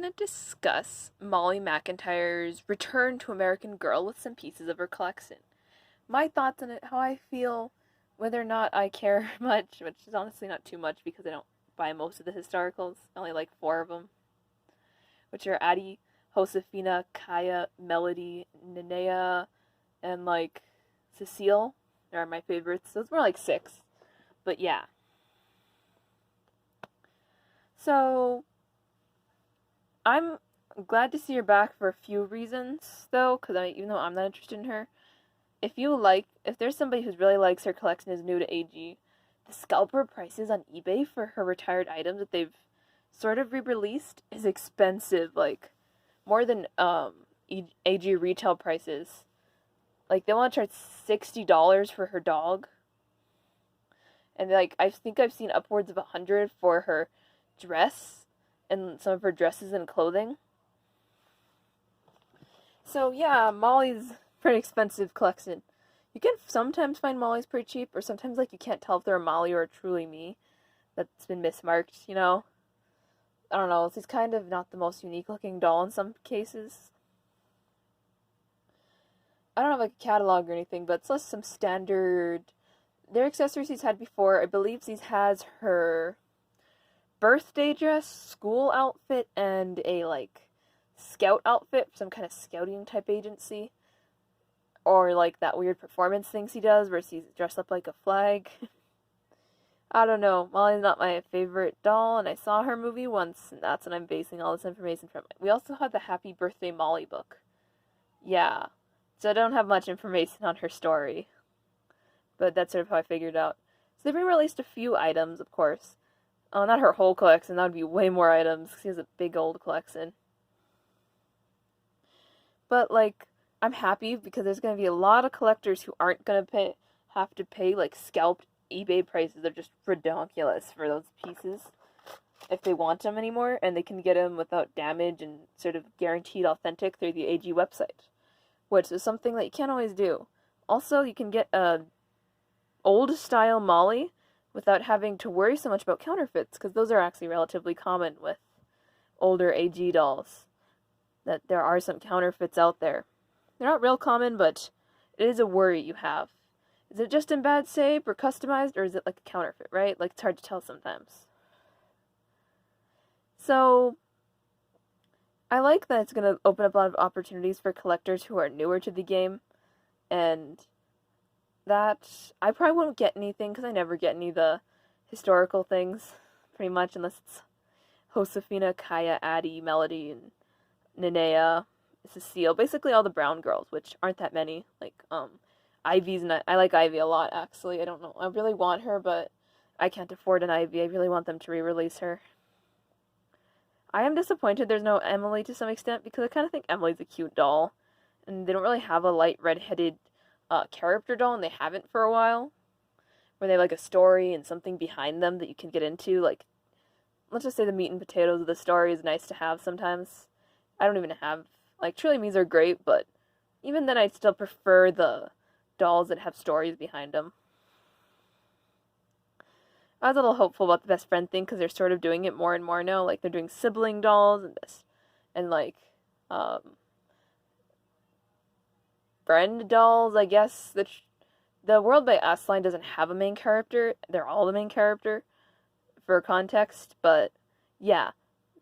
going to discuss Molly McIntyre's return to American Girl with some pieces of her collection. My thoughts on it, how I feel, whether or not I care much, which is honestly not too much because I don't buy most of the historicals. I only like four of them, which are Addie, Josefina, Kaya, Melody, Nenea, and like Cecile. They are my favorites. Those were like six. But yeah. So I'm glad to see her back for a few reasons, though, because even though I'm not interested in her, if there's somebody who really likes her collection is new to AG, the scalper prices on eBay for her retired items that they've sort of re-released is expensive, like more than AG retail prices. Like they want to charge $60 for her dog, and like I think I've seen upwards of $100 for her dress and some of her dresses and clothing. So yeah, Molly's pretty expensive collection. You can sometimes find Molly's pretty cheap, or sometimes like you can't tell if they're a Molly or a Truly Me that's been mismarked, you know? I don't know, she's kind of not the most unique looking doll in some cases. I don't have like a catalog or anything, but it's just some standard. Their accessories he's had before. I believe he has her birthday dress, school outfit, and a like scout outfit, some kind of scouting type agency. Or like that weird performance things he does where he's dressed up like a flag. I don't know. Molly's not my favorite doll, and I saw her movie once, and that's what I'm basing all this information from. We also had the Happy Birthday Molly book. Yeah. So I don't have much information on her story. But that's sort of how I figured out. So they've re-released a few items, of course. Oh, not her whole collection. That would be way more items, because she has a big old collection. But, like, I'm happy because there's going to be a lot of collectors who aren't going to have to pay, like, scalped eBay prices. They're just ridiculous for those pieces if they want them anymore, and they can get them without damage and sort of guaranteed authentic through the AG website, which is something that you can't always do. Also, you can get a old-style Molly without having to worry so much about counterfeits, because those are actually relatively common with older AG dolls. That there are some counterfeits out there. They're not real common, but it is a worry you have. Is it just in bad shape or customized, or is it like a counterfeit, right? Like, it's hard to tell sometimes. So, I like that it's going to open up a lot of opportunities for collectors who are newer to the game, and that I probably won't get anything, because I never get any of the historical things, pretty much, unless it's Josefina, Kaya, Addie, Melody, and Nenea, Cecile, basically all the brown girls, which aren't that many. Like, Ivy's not, I like Ivy a lot, actually. I don't know, I really want her, but I can't afford an Ivy. I really want them to re-release her. I am disappointed there's no Emily to some extent, because I kind of think Emily's a cute doll, and they don't really have a light red-headed character doll, and they haven't for a while, where they have like a story and something behind them that you can get into. Like, let's just say the meat and potatoes of the story is nice to have sometimes. I don't even have, like, Truly Me's are great, but even then I'd still prefer the dolls that have stories behind them. I was a little hopeful about the best friend thing, because they're sort of doing it more and more now. Like, they're doing sibling dolls and like, friend dolls, I guess. The World by Us line doesn't have a main character. They're all the main character, for context, but yeah.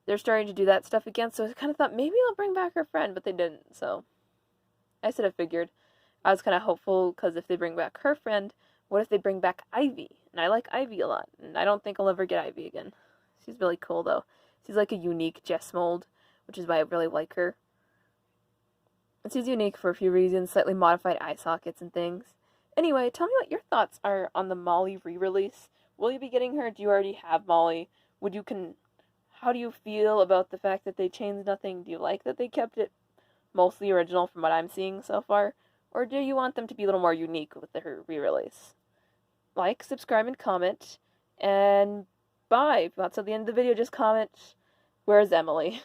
They're starting to do that stuff again, so I kind of thought maybe they'll bring back her friend, but they didn't, so I sort of figured. I was kind of hopeful, because if they bring back her friend, what if they bring back Ivy? And I like Ivy a lot, and I don't think I'll ever get Ivy again. She's really cool, though. She's like a unique Jess mold, which is why I really like her. And she's unique for a few reasons, slightly modified eye sockets and things. Anyway, tell me what your thoughts are on the Molly re-release. Will you be getting her? Do you already have Molly? How do you feel about the fact that they changed nothing? Do you like that they kept it mostly original from what I'm seeing so far? Or do you want them to be a little more unique with their re-release? Like, subscribe, and comment. And bye. If that's at the end of the video, just comment, where's Emily?